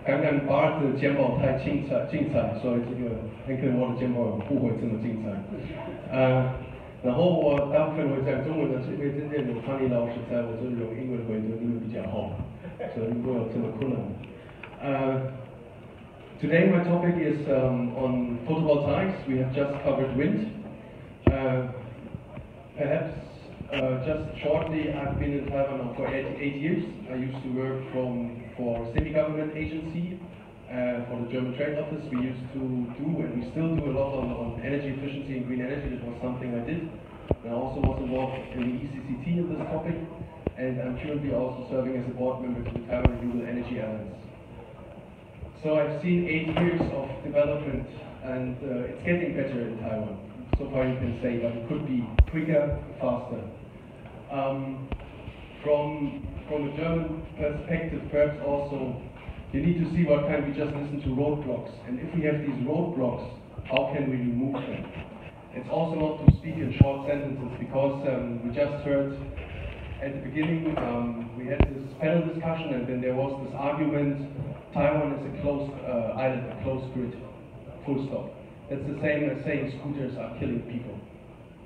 刚刚Bart的简报太精彩，所以这个很可能我的简报不会这么精彩。然后我大部分会讲中文的，是因为今天有康妮老师在，我就用英文回答你们比较好，所以不会有这么困难。Today my topic is on photovoltaics. We have just covered wind. Perhaps just shortly, I've been in Taiwan now for 8 years. I used to work for a semi-government agency for the German Trade Office. We used to do, and we still do, a lot on energy efficiency and green energy. That was something I did. And I also was involved in the ECCT in this topic, and I'm currently also serving as a board member to the Taiwan Renewable Energy Alliance. So I've seen 8 years of development, and it's getting better in Taiwan. So far you can say, but it could be quicker, faster. From a German perspective, perhaps also, you need to see what kind. We just listened to roadblocks, and if we have these roadblocks, how can we remove them? It's also not to speak in short sentences, because we just heard at the beginning, we had this panel discussion, and then there was this argument, Taiwan is a closed island, a closed grid, full stop. That's the same as saying scooters are killing people.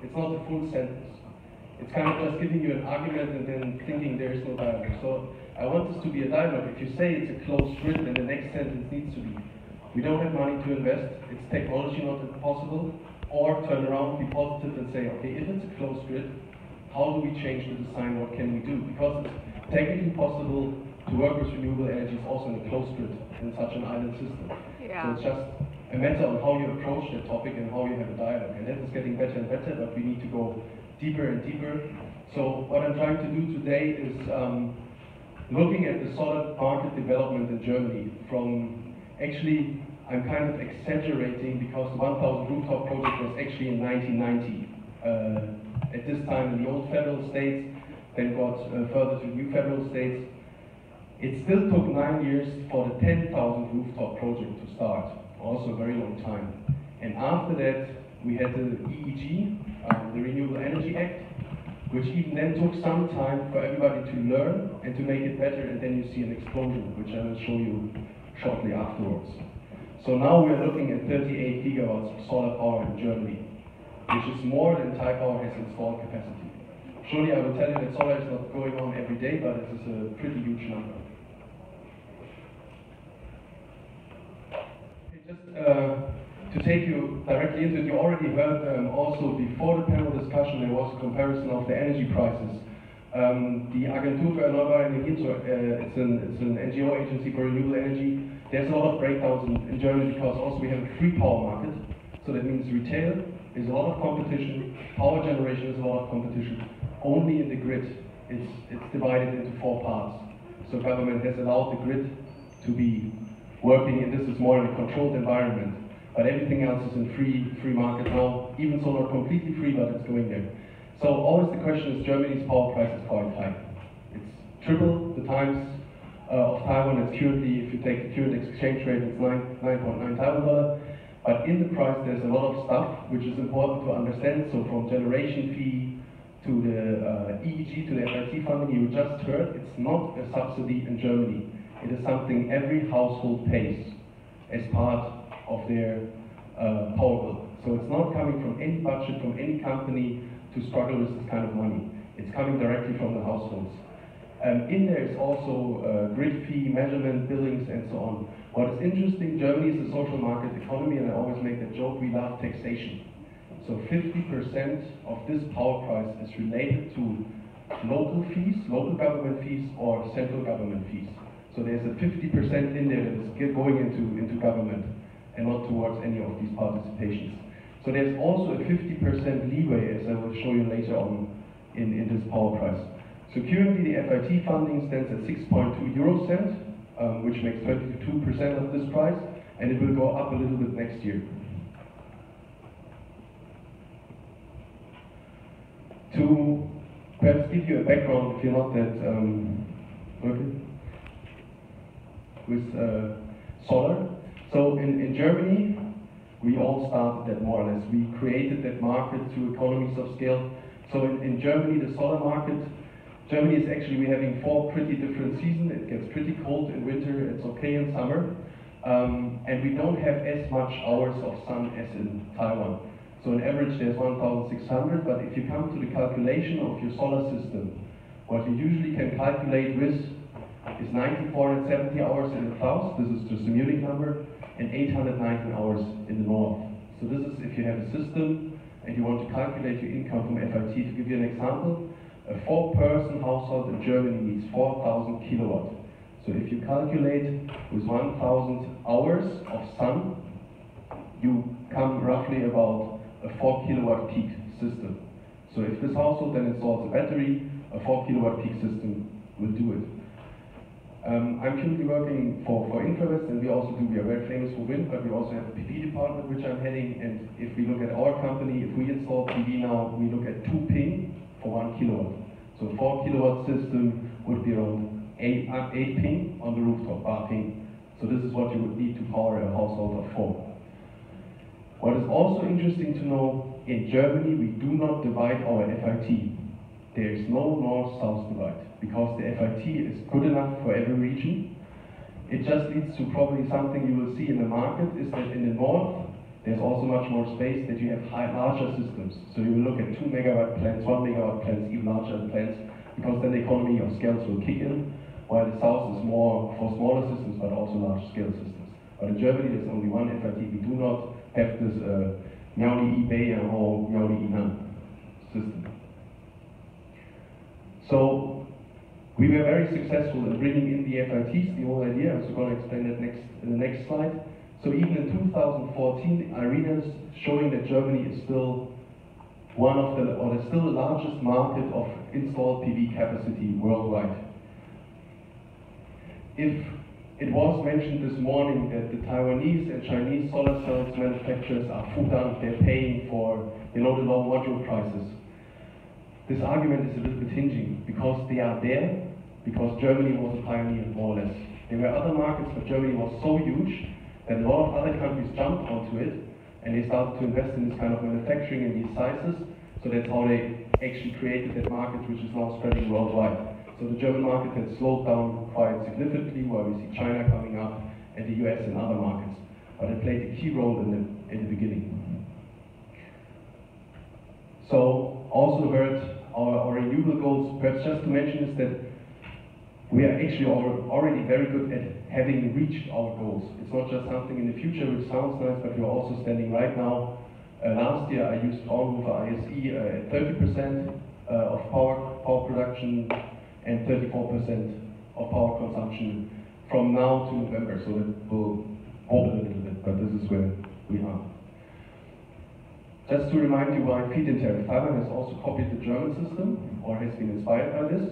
It's not a full sentence. It's kind of just giving you an argument and then thinking there is no dialogue. So I want this to be a dialogue. If you say it's a closed grid, then the next sentence needs to be, we don't have money to invest, it's technology not possible, or turn around, be positive and say, okay, if it's a closed grid, how do we change the design, what can we do? Because it's technically possible to work with renewable energies also in a closed grid, in such an island system. Yeah. So it's just a matter of how you approach the topic and how you have a dialogue. And that is getting better and better, but we need to go deeper and deeper. So what I'm trying to do today is looking at the solar market development in Germany from, actually, I'm kind of exaggerating because the 1000 rooftop project was actually in 1990. At this time in the old federal states, then got further to new federal states. It still took 9 years for the 10,000 rooftop project to start, also a very long time. And after that, we had the EEG, the Renewable Energy Act, which even then took some time for everybody to learn and to make it better, and then you see an explosion, which I will show you shortly afterwards. So now we are looking at 38 gigawatts of solar power in Germany, which is more than Taiwan has installed capacity. Surely I will tell you that solar is not going on every day, but it is a pretty huge number. To take you directly into it, you already heard also before the panel discussion there was a comparison of the energy prices. The Agentur für Erneuerbare Energien, it's an NGO agency for renewable energy. There's a lot of breakdowns in Germany because also we have a free power market. So that means retail is a lot of competition, power generation is a lot of competition. Only in the grid, it's divided into 4 parts. So government has allowed the grid to be working, and this is more in a controlled environment. But everything else is in free market now, even so not completely free, but it's going there. So always the question is, Germany's power price is quite high. It's triple the times of Taiwan. It's currently, if you take the current exchange rate, it's 9.9 Taiwan dollar. But in the price there's a lot of stuff which is important to understand. So from generation fee to the EEG to the FIT funding you just heard, it's not a subsidy in Germany. It is something every household pays as part of their power bill. So it's not coming from any budget, from any company to struggle with this kind of money. It's coming directly from the households. In there is also grid fee, measurement, billings, and so on. What is interesting, Germany is a social market economy, and I always make the joke, we love taxation. So 50% of this power price is related to local fees, local government fees, or central government fees. So there's a 50% in there that is going into government and not towards any of these participations. So there's also a 50% leeway, as I will show you later on in this power price. So currently the FIT funding stands at 6.2 euro cent, which makes 22% of this price, and it will go up a little bit next year. To perhaps give you a background, if you're not that working with solar. So in Germany, we all started that more or less. We created that market through economies of scale. So in Germany, the solar market Germany is actually, we're having 4 pretty different seasons. It gets pretty cold in winter, it's okay in summer. And we don't have as much hours of sun as in Taiwan. So on average there's 1,600, but if you come to the calculation of your solar system, what you usually can calculate with is 9,470 hours in the south, this is just the Munich number, and 819 hours in the north. So this is if you have a system and you want to calculate your income from FIT. To give you an example, a 4-person household in Germany needs 4,000 kilowatt. So if you calculate with 1,000 hours of sun, you come roughly about a 4 kilowatt peak system. So if this household then installs a battery, a 4 kilowatt peak system will do it. I'm currently working for InfraVest, and we are very famous for wind, but we also have a PV department which I'm heading, and if we look at our company, if we install PV now, we look at 2 ping for 1 kilowatt. So a 4 kilowatt system would be around 8 ping on the rooftop, bar ping. So this is what you would need to power a household of 4. What is also interesting to know, in Germany we do not divide our FIT. There is no north-south divide, because the FIT is good enough for every region. It just leads to probably something you will see in the market, is that in the north, there's also much more space that you have larger systems. So you will look at 2 megawatt plants, 1 megawatt plants, even larger plants, because then the economy of scales will kick in, while the south is more for smaller systems, but also large scale systems. But in Germany, there's only one FIT. We do not have this Miauli eBay or Miauli Inan system. So we were very successful in bringing in the FITs, the whole idea. I'm also going to explain that in the next slide. So even in 2014, IRENA is showing that Germany is still still the largest market of installed PV capacity worldwide. If it was mentioned this morning that the Taiwanese and Chinese solar cells manufacturers are fudang, they're paying for the low module prices. This argument is a little bit hinging, because they are there, because Germany was a pioneer, more or less. There were other markets, but Germany was so huge that a lot of other countries jumped onto it, and they started to invest in this kind of manufacturing in these sizes. So that's how they actually created that market, which is now spreading worldwide. So the German market has slowed down quite significantly, while we see China coming up, and the US and other markets. But it played a key role in the beginning. So also heard our renewable goals. Perhaps just to mention is that we are actually already very good at having reached our goals. It's not just something in the future which sounds nice, but we're also standing right now. Last year I used Fraunhofer ISE at 30% of power production and 34% of power consumption from now to November. So that will hold a little bit, but this is where we are. Just to remind you why feed-in tariff. Taiwan has also copied the German system, or has been inspired by this,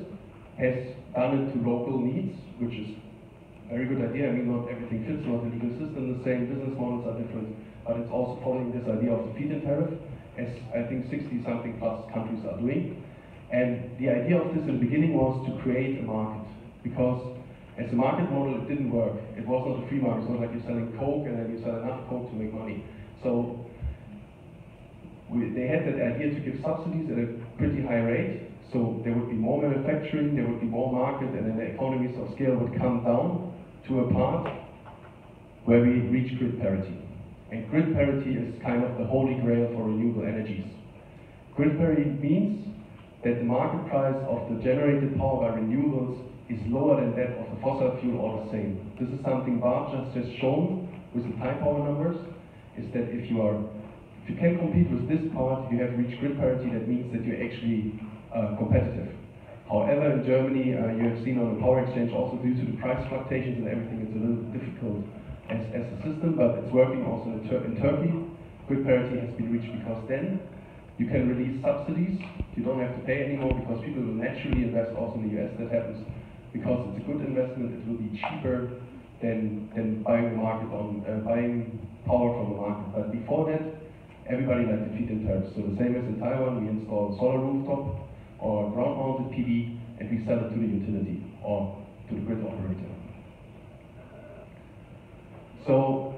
has done it to local needs, which is a very good idea. I mean, not everything fits, not the legal system the same, business models are different, but it's also following this idea of the feed-in tariff, as I think 60-something plus countries are doing. And the idea of this in the beginning was to create a market, because as a market model it didn't work. It was not a free market. It's not like you're selling Coke and then you sell enough Coke to make money. So they had that idea to give subsidies at a pretty high rate, so there would be more manufacturing, there would be more market, and then the economies of scale would come down to a part where we reach grid parity. And grid parity is kind of the holy grail for renewable energies. Grid parity means that the market price of the generated power by renewables is lower than that of the fossil fuel, or the same. This is something Bart just shown with the high power numbers, is that if you can compete with this part, you have reached grid parity. That means that you're actually competitive. However, in Germany, you have seen on the power exchange, also due to the price fluctuations and everything, it's a little difficult as a system, but it's working also in Turkey. Grid parity has been reached, because then you can release subsidies. You don't have to pay anymore, because people will naturally invest. Also in the US that happens, because it's a good investment. It will be cheaper than buying the market buying power from the market. But before that, everybody liked the feed-in tariff. So the same as in Taiwan, we install solar rooftop or ground-mounted PV, and we sell it to the utility or to the grid operator. So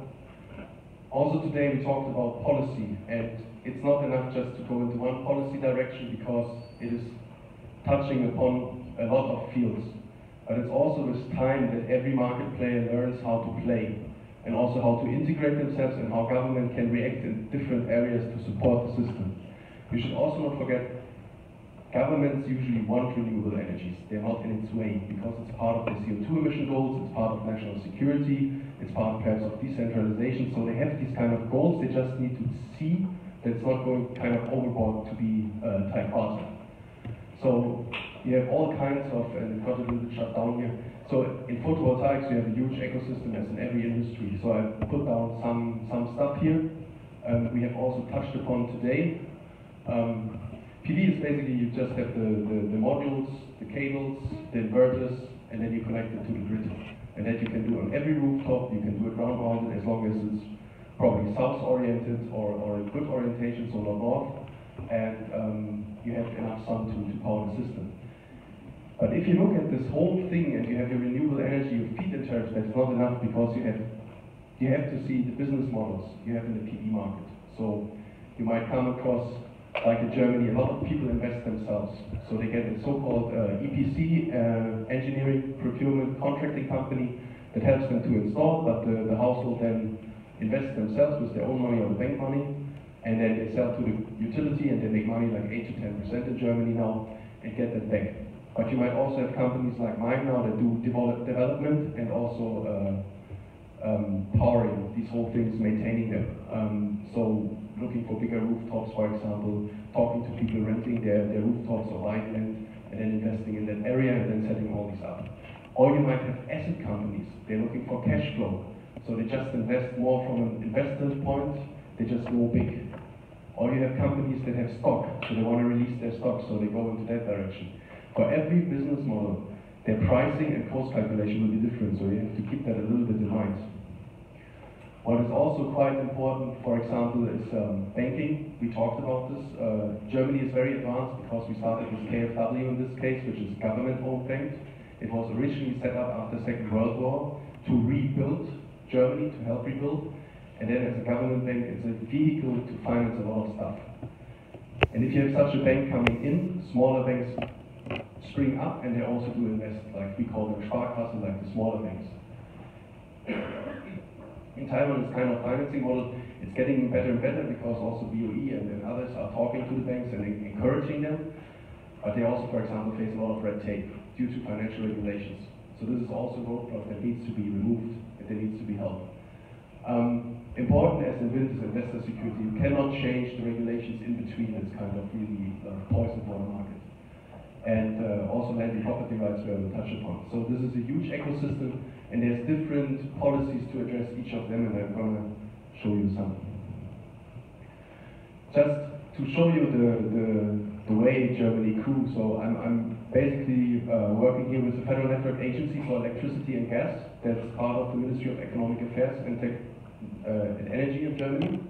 also today we talked about policy, and it's not enough just to go into one policy direction, because it is touching upon a lot of fields. But it's also this time that every market player learns how to play, and also how to integrate themselves and how government can react in different areas to support the system. You should also not forget, governments usually want renewable energies. They're not in its way, because it's part of their CO2 emission goals, it's part of national security, it's part perhaps of decentralization. So they have these kind of goals, they just need to see that it's not going kind of overboard to be type-partner. So you have all kinds of, and it got a little bit shut down here. So in photovoltaics, you have a huge ecosystem as in every industry. So I put down some stuff here. We have also touched upon today. PV is basically, you just have the modules, the cables, the inverters, and then you connect it to the grid. And that you can do on every rooftop, you can do it ground mounted as long as it's probably south-oriented or a good orientation, so not north. And you have enough sun to power the system. But if you look at this whole thing and you have your renewable energy, you feed the tariffs, that's not enough, because you have to see the business models you have in the PV market. So you might come across, like in Germany, a lot of people invest themselves. So they get a so-called EPC, engineering, procurement, contracting company that helps them to install, but the household then invests themselves with their own money or the bank money, and then they sell to the utility and they make money like 8 to 10% in Germany now and get that back. But you might also have companies like mine now that do development and also powering these whole things, maintaining them. So looking for bigger rooftops, for example, talking to people renting their rooftops or buying land and then investing in that area and then setting all these up. Or you might have asset companies, they're looking for cash flow. So they just invest more from an investor's point, they just go big. Or you have companies that have stock, so they want to release their stock, so they go into that direction. For every business model, their pricing and cost calculation will be different, so you have to keep that a little bit in mind. What is also quite important, for example, is banking. We talked about this. Germany is very advanced because we started with KfW in this case, which is government-owned bank. It was originally set up after the Second World War to rebuild Germany, to help rebuild. And then as a government bank, it's a vehicle to finance a lot of stuff. And if you have such a bank coming in, smaller banks spring up and they also do invest, like we call them Sparkasse, like the smaller banks. In Taiwan, this kind of financing model, it's getting better and better because also BOE and others are talking to the banks and encouraging them. But they also, for example, face a lot of red tape due to financial regulations. So this is also a roadblock that needs to be removed, and there needs to be help. Important as in wind is investor security. You cannot change the regulations in between. It's kind of really poison for the market. And also land and property rights we will touch upon. So this is a huge ecosystem, and there's different policies to address each of them, and I'm going to show you some. Just to show you the way Germany grew. So I'm basically working here with the Federal Network Agency for Electricity and Gas. That's part of the Ministry of Economic Affairs and Energy of Germany.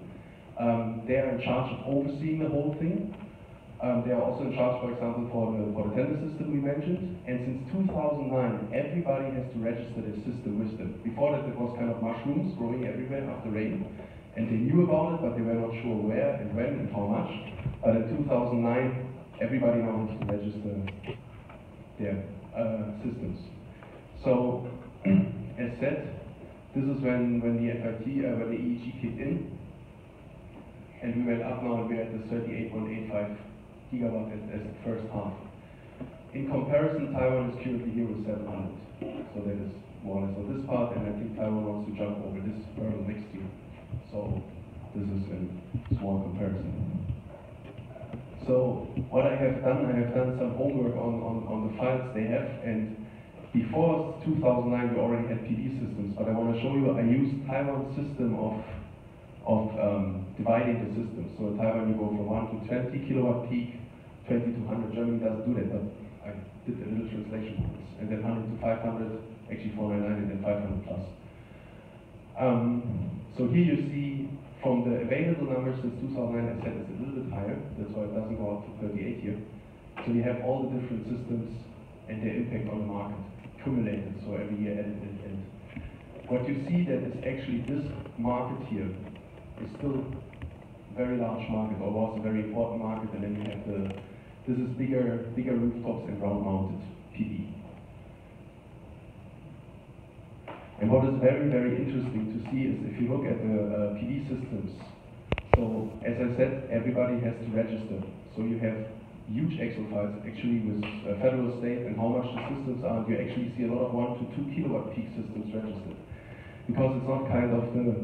They are in charge of overseeing the whole thing. They are also in charge, for example, for the tender system we mentioned. And since 2009, everybody has to register their system with them. Before that, it was kind of mushrooms growing everywhere after rain. And they knew about it, but they were not sure where and when and how much. But in 2009, everybody now has to register their systems. So, as said, this is when the EEG kicked in, and we went up now and we're at the 38.85 gigawatt as the first half. In comparison, Taiwan is currently here with 700. So that is more or less on this part, and I think Taiwan wants to jump over this hurdle next year. So this is a small comparison. So what I have done some homework on the files they have, and before 2009 we already had PV systems, but I want to show you, I used Taiwan's system of dividing the system. So in Taiwan you go from 1 to 20 kilowatt peak, 20 to 100. Germany doesn't do that, but I did a little translation for this. And then 100 to 500, actually 499, and then 500 plus. So here you see from the available numbers since 2009, I said it's a little bit higher, that's why it doesn't go up to 38 here. So you have all the different systems and their impact on the market accumulated, so every year added. What you see that is actually this market here is still a very large market, or was a very important market, and then you have this is bigger rooftops and ground mounted. PV. And what is very, very interesting to see is if you look at the PV systems. So as I said, everybody has to register. So you have huge Excel files actually with federal, state, and how much the systems are. You actually see a lot of 1 to 2 kilowatt peak systems registered. Because it's not kind of the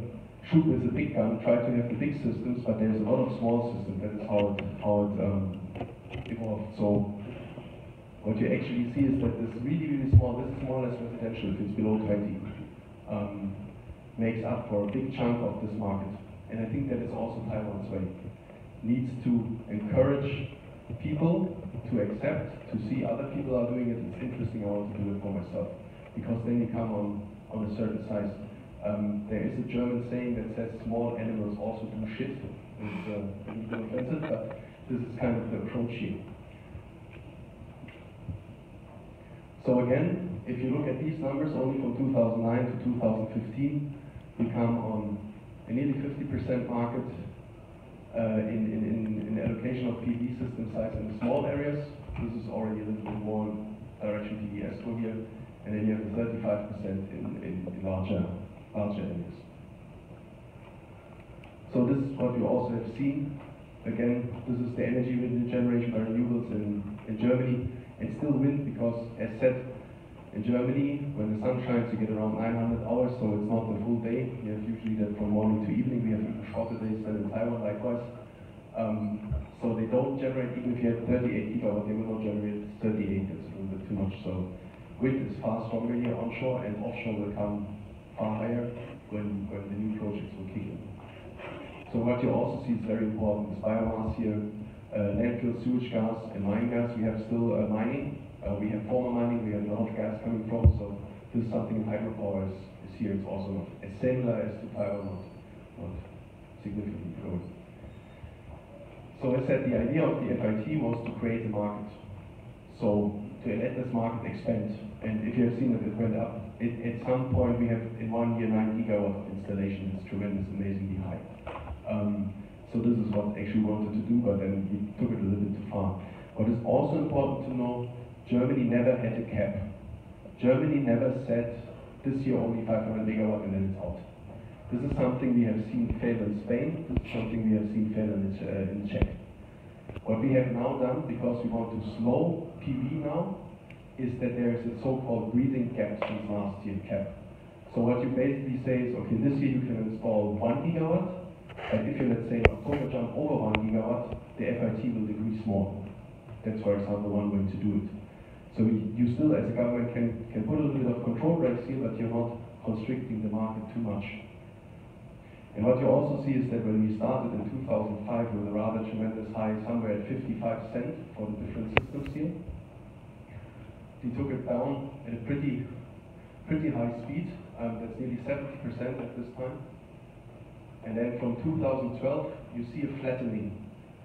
shoot with a big gun, try to have the big systems, but there's a lot of small systems. That is how it evolved. So what you actually see is that this really, really small, this is more or less residential, if it's below 20, makes up for a big chunk of this market. And I think that is also Taiwan's way. Needs to encourage people to accept, to see other people are doing it. It's interesting, I want to do it for myself. Because then you come on a certain size. There is a German saying that says small animals also do shit. It's a little offensive, but this is kind of the approach here. So again, if you look at these numbers only from 2009 to 2015, we come on a nearly 50% market in the allocation of PV system size in the small areas. This is already a little bit more direction PVS for here, and then you have the 35% in larger areas. So this is what you also have seen. Again, this is the energy generation by renewables in Germany. And still wind, because as said, in Germany, when the sun shines, you get around 900 hours, so it's not the full day. You have usually that from morning to evening. We have even shorter days than in Taiwan, likewise. So they don't generate, even if you have 38 gigawatt, they will not generate 38. That's a little bit too much. So wind is far stronger here onshore, and offshore will come far higher when the new projects will kick in. So what you also see is very important is biomass here. Landfill, sewage gas, and mine gas. We have still mining. We have former mining. We have a lot of gas coming from. So this is something hydropower is here. It's also not as similar as to Taiwan, not significantly growing. So as said, the idea of the FIT was to create a market. So to let this market expand. And if you have seen that it went up, at some point we have in 1 year 9 gigawatt of installation. It's tremendous, amazingly high. So this is what actually we wanted to do, but then we took it a little bit too far. What is also important to know, Germany never had a cap. Germany never said, this year only 500 megawatt and then it's out. This is something we have seen fail in Spain, this is something we have seen fail in Czech. What we have now done, because we want to slow PV now, is that there is a so-called breathing gap since last year cap. So what you basically say is, okay, this year you can install 1 gigawatt, but if you, let's say, in October jump over 1 gigawatt, the FIT will decrease more. That's, for example, one way to do it. So you still, as a government, can put a little bit of control brakes here, but you're not constricting the market too much. And what you also see is that when we started in 2005 with a rather tremendous high, somewhere at 55 cents for the different systems here, we took it down at a pretty high speed. That's nearly 70% at this time. And then from 2012, you see a flattening,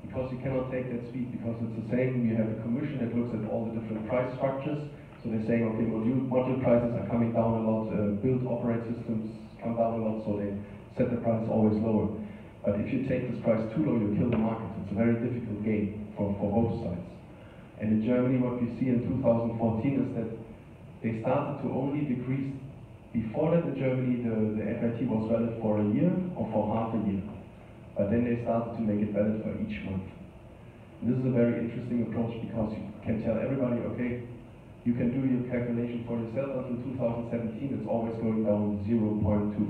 because you cannot take that speed, because it's the same. You have a commission that looks at all the different price structures. So they're saying, okay, module prices are coming down a lot, build operate systems come down a lot, so they set the price always lower. But if you take this price too low, you kill the market. It's a very difficult game for both sides. And in Germany, what we see in 2014 is that they started to only decrease. Before that, in Germany, the FIT was valid for a year or for half a year. But then they started to make it valid for each month. And this is a very interesting approach, because you can tell everybody, okay, you can do your calculation for yourself until 2017, it's always going down 0.25%.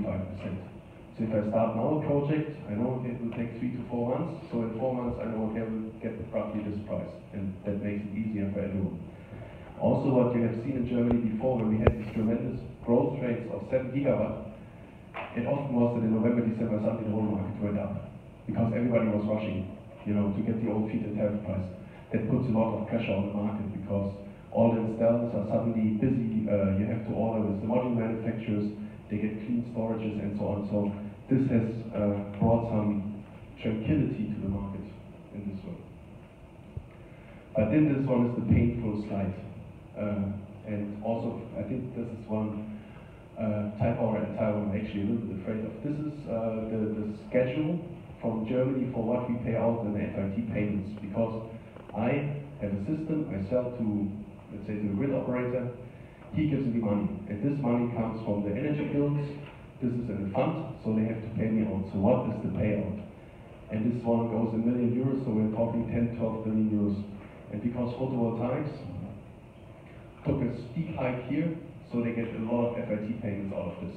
So if I start now a project, I know it will take 3 to 4 months. So in 4 months, I know, okay, I will get roughly this price. And that makes it easier for everyone. Also, what you have seen in Germany before, when we had these tremendous growth rates of 7 gigawatt, it often was that in November, December, suddenly the whole market went up, because everybody was rushing, to get the old feed-in tariff price. That puts a lot of pressure on the market, because all the installers are suddenly busy. You have to order with the module manufacturers, they get clean storages and so on. So this has brought some tranquility to the market in this way. But then this one is the painful slide. And also, I think this is one Taiwan and Taiwan are actually a little bit afraid of. This is the schedule from Germany for what we pay out in the FIT payments, because I have a system, I sell to let's say to the grid operator, he gives me money. And this money comes from the energy bills. This is in the fund, so they have to pay me out. So what is the payout? And this one goes in million euros, so we're talking 10, 12 billion euros. And because photovoltaics took a steep hike here, so they get a lot of FIT payments out of this.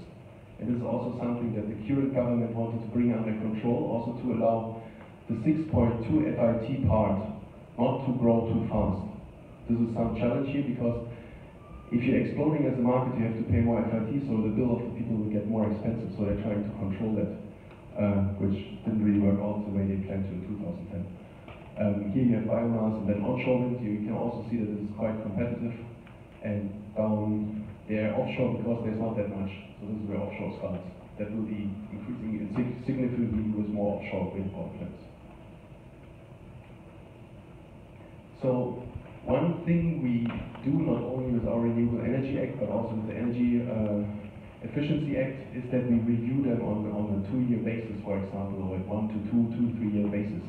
And this is also something that the current government wanted to bring under control, also to allow the 6.2 FIT part not to grow too fast. This is some challenge here, because if you're exploding as a market, you have to pay more FIT, so the bill of the people will get more expensive, so they're trying to control that, which didn't really work out the way they planned to in 2010. Here you have biomass, and then onshore wind. You can also see that this is quite competitive, and down there offshore, because there's not that much, so this is where offshore starts. That will be increasing significantly with more offshore wind power plants. So one thing we do, not only with our Renewable Energy Act, but also with the Energy Efficiency Act, is that we review them on a 2-year basis, for example, or at 1 to 2, 3-year basis.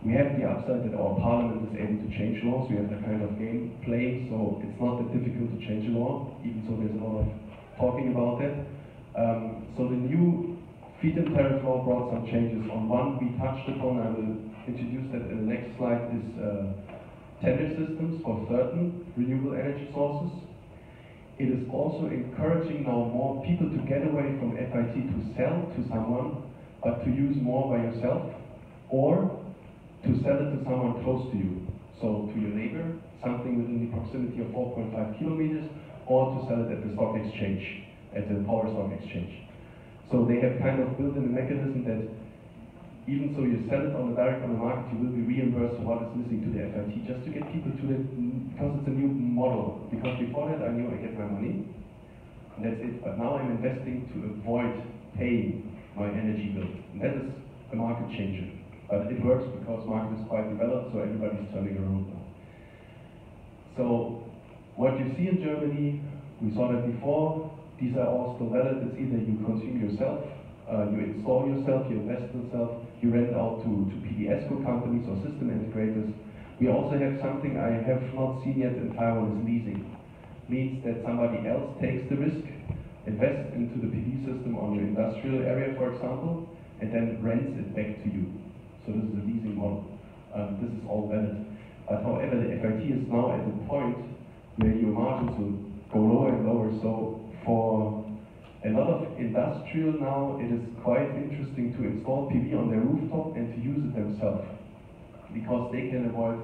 We have the upside that our parliament is able to change laws. We have that kind of game playing, so it's not that difficult to change a law, even so there's a lot of talking about that. So the new feed-in tariff law brought some changes. On one we touched upon, I will introduce that in the next slide, is tender systems for certain renewable energy sources. It is also encouraging now more people to get away from FIT to sell to someone, but to use more by yourself, or to sell it to someone close to you. So to your neighbor, something within the proximity of 4.5 kilometers, or to sell it at the stock exchange, at the power stock exchange. So they have kind of built in a mechanism that even so you sell it on the market, you will be reimbursed for what is missing to the FIT, just to get people to it, because it's a new model. Because before that I knew I get my money, and that's it. But now I'm investing to avoid paying my energy bill. And that is a market changer. But it works because market is quite developed, so everybody's turning around now. So what you see in Germany, we saw that before, these are all still valid. It's either you consume yourself, you install yourself, you invest in yourself, you rent out to PDSCO companies or system integrators. We also have something I have not seen yet in Taiwan, is leasing. Means that somebody else takes the risk, invests into the PV system on your industrial area, for example, and then rents it back to you. So this is a leasing model. This is all valid. But however, the FIT is now at the point where your margins will go lower and lower. So for a lot of industrial now, it is quite interesting to install PV on their rooftop and to use it themselves, because they can avoid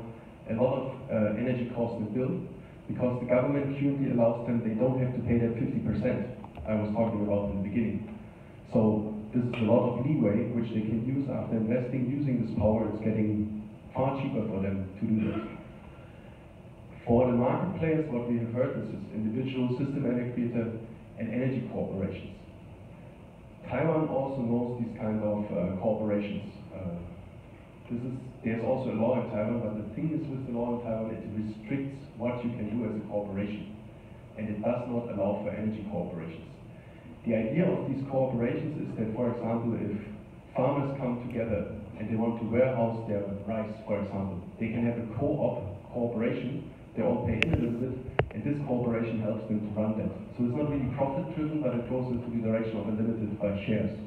a lot of energy cost and bill, because the government currently allows them, they don't have to pay that 50% I was talking about in the beginning. So this is a lot of leeway which they can use after investing. Using this power, it's getting far cheaper for them to do that. For the market players, what we have heard is individual system integrator and energy corporations. Taiwan also knows these kind of corporations. There's also a law in Taiwan, but the thing is with the law in Taiwan, it restricts what you can do as a corporation, and it does not allow for energy corporations. The idea of these corporations is that, for example, if farmers come together and they want to warehouse their rice, for example, they can have a co-op corporation, they all pay in a little bit, and this corporation helps them to run that. So it's not really profit-driven, but it goes into the direction of a limited by shares.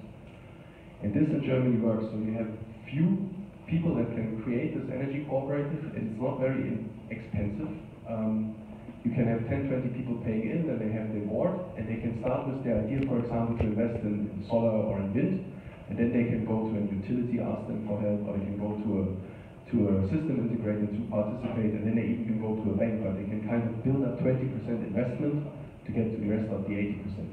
And this in Germany works, so you have few people that can create this energy cooperative, and it's not very expensive. You can have 10, 20 people paying in, and they have their board, and they can start with the idea, for example, to invest in solar or in wind, and then they can go to a utility, ask them for help, or they can go to a system integrator to participate, and then they even can go to a bank, but they can kind of build up 20% investment to get to the rest of the 80%.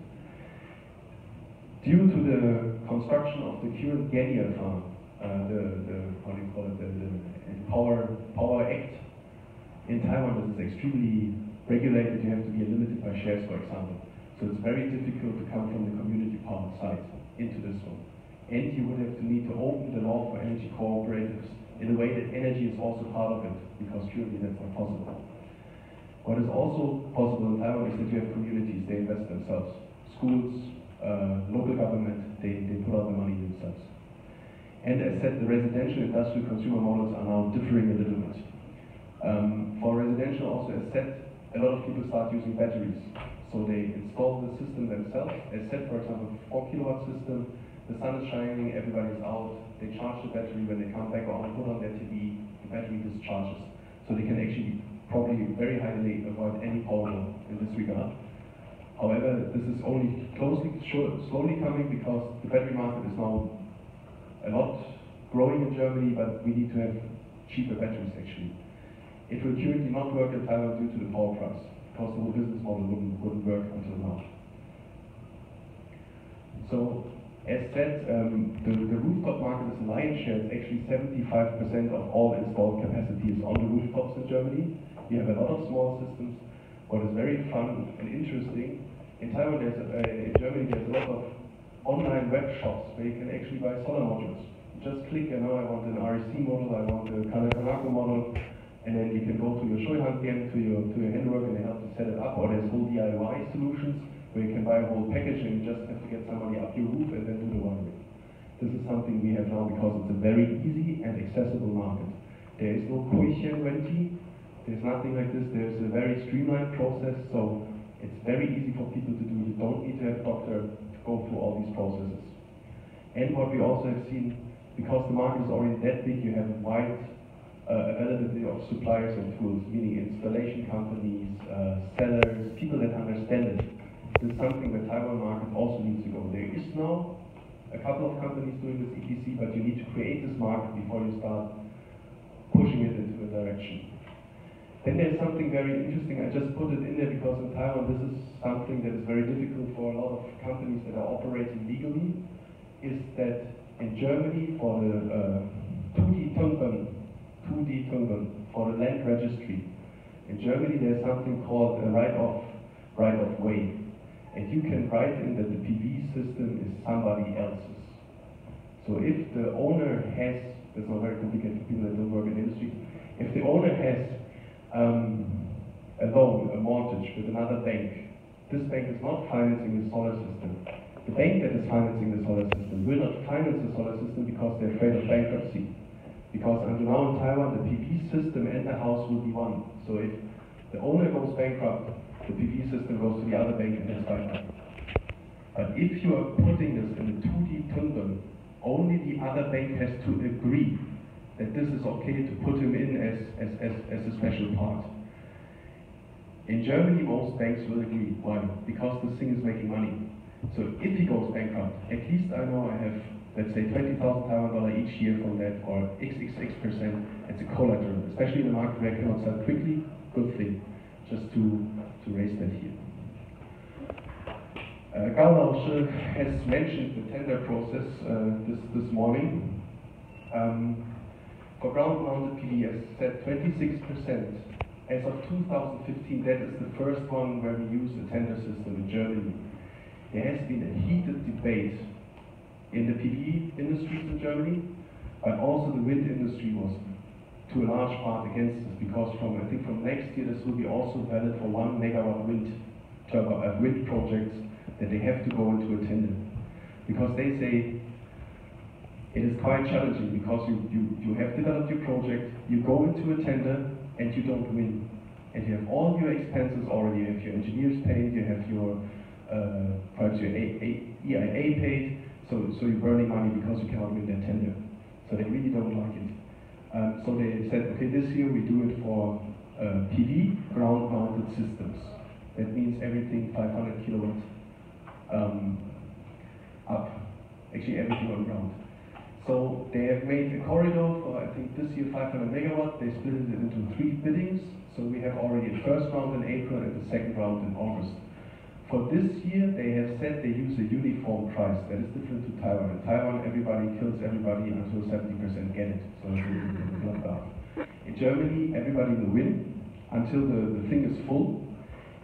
Due to the construction of the current Genia farm, what do you call it, the Power Act in Taiwan, this is extremely regulated. You have to be limited by shares, for example. So it's very difficult to come from the community part side into this one. And you would have to need to open the law for energy cooperatives in a way that energy is also part of it, because currently that's not possible. What is also possible in Taiwan is that you have communities, they invest themselves. Schools, local government, they put out the money themselves. And as said, the residential industrial consumer models are now differing a little bit. For residential also, as said, a lot of people start using batteries. So they install the system themselves. As said, for example, 4 kilowatt system, the sun is shining, everybody's out, they charge the battery, when they come back or put on their TV, the battery discharges. So they can actually probably very highly avoid any problem in this regard. However, this is only slowly coming because the battery market is now a lot growing in Germany, but we need to have cheaper batteries actually. It will currently not work in Taiwan due to the power price, because the whole business model wouldn't work until now. So, as said, the rooftop market is a lion's share. It's actually 75% of all installed capacity is on the rooftops in Germany. We have a lot of small systems. What is very fun and interesting, in Taiwan, in Germany, there's a lot of online web shops where you can actually buy solar modules. You just click, I want an REC model, I want a Kaneko model, and then you can go to your Scheuhandgame, to your handwork, and they help you set it up. Or there's whole DIY solutions where you can buy a whole package and you just have to get somebody up your roof and then do the wiring. This is something we have now because it's a very easy and accessible market. There is no Koichen-Renti, there's nothing like this. There's a very streamlined process, so it's very easy for people to do. You don't need to have a doctor to go through all these processes. And what we also have seen, because the market is already that big, you have wide availability of suppliers and tools, meaning installation companies, sellers, people that understand it. This is something the Taiwan market also needs to go. There is now a couple of companies doing this EPC, but you need to create this market before you start pushing it into a direction. Then there's something very interesting. I just put it in there because in Taiwan this is something that is very difficult for a lot of companies that are operating legally, is that in Germany for the 2D Tungben, for the land registry, in Germany there's something called a right of way. And you can write in that the PV system is somebody else's. So if the owner has, it's not very complicated for people that don't work in industry, if the owner has a loan, a mortgage with another bank, this bank is not financing the solar system. The bank that is financing the solar system will not finance the solar system because they're afraid of bankruptcy. Because until now in Taiwan, the PV system and the house will be one. So if the owner goes bankrupt, the PV system goes to the other bank and is bankrupt. But if you are putting this in the 2D Tungben, only the other bank has to agree that this is okay to put him in as a special part. In Germany, most banks will agree. Why? Because this thing is making money. So if he goes bankrupt, at least I know I have, let's say, 20,000 Taiwan dollar each year from that, or XXX% as a collateral, especially in the market where I cannot sell quickly. Good thing, just to raise that here. Gao has mentioned the tender process this morning. For ground-mounted PV, as said, 26%. As of 2015, that is the first one where we use a tender system in Germany. There has been a heated debate in the PV industries in Germany, but also the wind industry was to a large part against this, because I think from next year this will be also valid for 1 megawatt wind projects that they have to go into a tender. Because they say it is quite challenging, because you have developed your project, you go into a tender and you don't win. And you have all your expenses already, you have your engineers paid, you have your perhaps your EIA paid, so you're burning money because you cannot win that tender. So they really don't like it. So they said, okay, this year we do it for PV ground-mounted systems. That means everything 500 kilowatt up, actually everything on ground. So they have made a corridor for, I think this year 500 megawatt. They split it into 3 biddings. So we have already a first round in April and the second round in August. For this year, they have said they use a uniform price. That is different to Taiwan. In Taiwan, everybody kills everybody until 70% get it. So it's not bad. In Germany, everybody will win until the thing is full.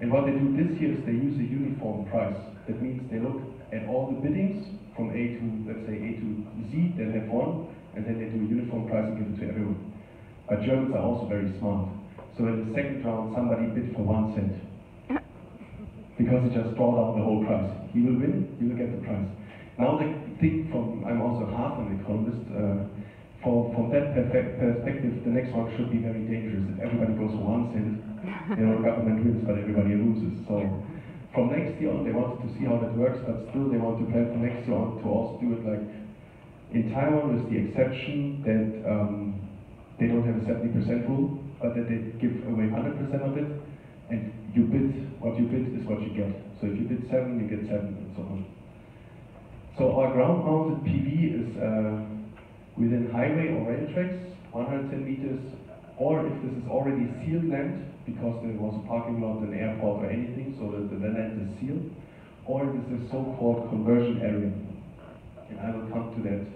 And what they do this year is they use a uniform price. That means they look at all the biddings from A to, let's say, A to Z, then have one, and then they do a uniform price and give it to everyone. But Germans are also very smart. So in the second round, somebody bid for 1 cent. Because he just brought out the whole price. He will win, he will get the price. Now they think from, I'm also half an economist, from that perspective, the next one should be very dangerous. If everybody goes for once and government wins, but everybody loses. So from next year on, they wanted to see how that works, but still they want to plan for next year on to also do it like in Taiwan, with the exception that they don't have a 70% rule, but that they give away 100% of it, and you bid, what you bid is what you get. So if you bid 7, you get 7, and so on. So our ground-mounted PV is within highway or rail tracks, 110 meters, or if this is already sealed land, because there was a parking lot, an airport or anything, so that the land is sealed, or it is a so-called conversion area. And I will come to that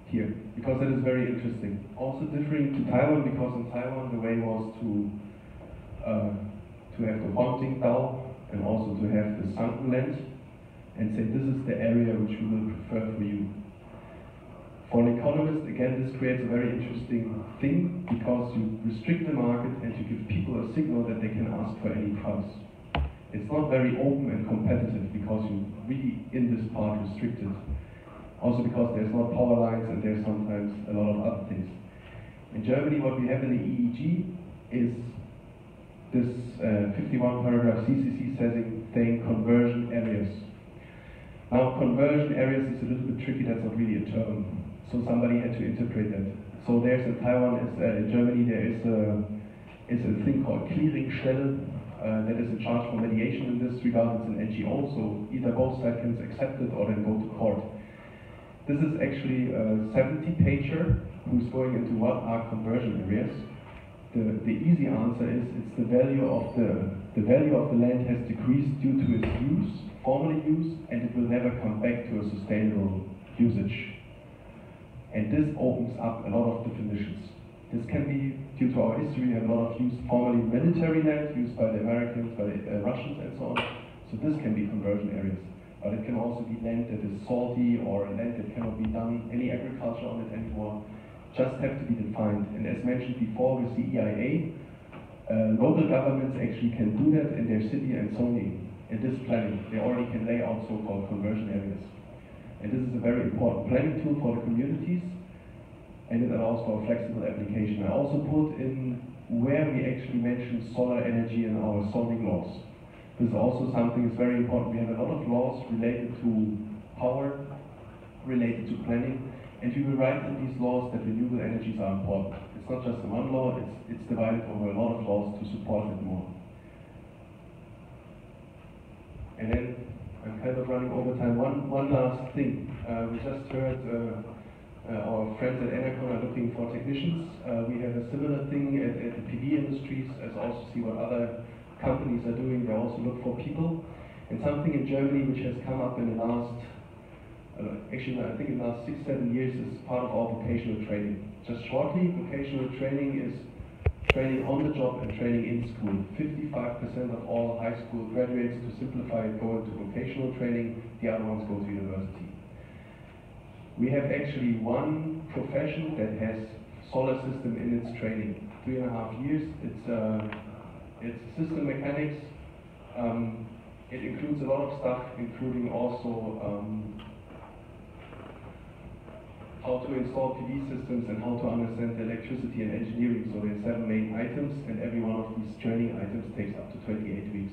here, because that is very interesting. Also differing to Taiwan, because in Taiwan the way was to have the Huangting Dao and also to have the sunken land, and say this is the area which we will prefer for you. For an economist, again, this creates a very interesting thing, because you restrict the market and you give people a signal that they can ask for any price. It's not very open and competitive, because you really, in this part, restrict it. Also because there's not power lines and there's sometimes a lot of other things. In Germany, what we have in the EEG is this 51 paragraph CCC saying conversion areas. Now, conversion areas is a little bit tricky, that's not really a term. So somebody had to interpret that. So there's in Taiwan, in Germany, there is a thing called Clearingstelle that is in charge for mediation in this regard. It's an NGO, so either both sides can accept it or then go to court. This is actually a 70-pager who's going into what are conversion areas. The easy answer is it's the value of the land has decreased due to its use, former use, and it will never come back to a sustainable usage. And this opens up a lot of definitions. This can be, due to our history, we have a lot of use, formerly military land, used by the Americans, by the Russians, and so on. So this can be conversion areas. But it can also be land that is salty, or a land that cannot be done any agriculture on it anymore. Just have to be defined. And as mentioned before with the EIA, local governments actually can do that in their city and zoning. In this planning, they already can lay out so-called conversion areas. And this is a very important planning tool for the communities, and it allows for a flexible application. I also put in where we actually mention solar energy in our zoning laws. This is also something that's very important. We have a lot of laws related to power, related to planning, and we will write in these laws that renewable energies are important. It's not just one law, it's divided over a lot of laws to support it more. And then, I'm kind of running over time. One last thing. We just heard our friends at Enercon are looking for technicians. We have a similar thing at the PV industries, as also see what other companies are doing. They also look for people. And something in Germany which has come up in the last, actually I think in the last 6-7 years, is part of our vocational training. Just shortly, vocational training is training on the job and training in school. 55% of all high school graduates, to simplify it, go into vocational training, the other ones go to university. We have actually one profession that has solar system in its training. 3.5 years, it's system mechanics. It includes a lot of stuff, including also how to install PV systems and how to understand the electricity and engineering. So there's 7 main items, and every one of these training items takes up to 28 weeks.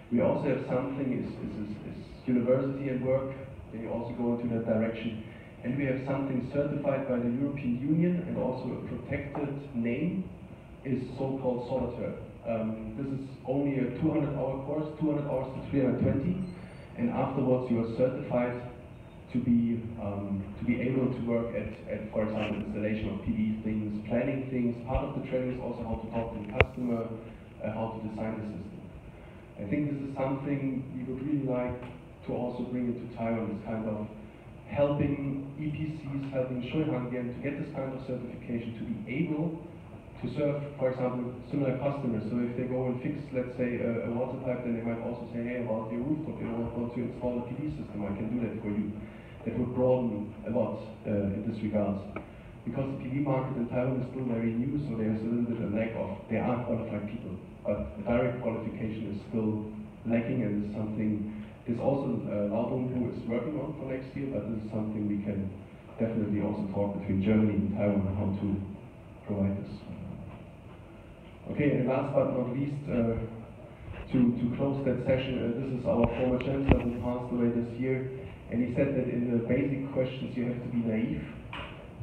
We also have something is university and work. They also go into that direction. And we have something certified by the European Union, and also a protected name is so-called Solateur. This is only a 200-hour course, 200 hours to 320, and afterwards you are certified to be able to work at, for example, installation of PV things, planning things. Part of the training is also how to talk to the customer, how to design the system. I think this is something we would really like to also bring into Taiwan, this kind of helping EPCs, helping Shuihangen to get this kind of certification, to be able to serve, for example, similar customers. So if they go and fix, let's say, a water pipe, then they might also say, hey, about your rooftop, you want to install a PV system, I can do that for you. That would broaden a lot in this regard. Because the PV market in Taiwan is still very new, so there's a little bit of lack of, there are qualified people, but the direct qualification is still lacking, and is something, this also Raoul is working on for next year, but this is something we can definitely also talk between Germany and Taiwan on how to provide this. Okay, and last but not least, to close that session, this is our former chancellor who passed away this year, and he said that in the basic questions you have to be naive,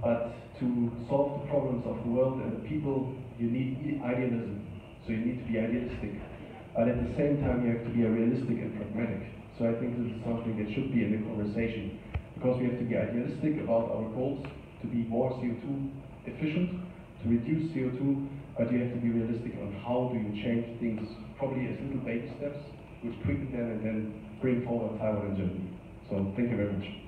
but to solve the problems of the world and the people, you need idealism. So you need to be idealistic, but at the same time you have to be realistic and pragmatic. So I think this is something that should be in the conversation, because we have to be idealistic about our goals to be more CO2 efficient, to reduce CO2, but you have to be realistic on how do you change things, probably as little baby steps, which quicken them and then bring forward Taiwan and Germany. So thank you very much.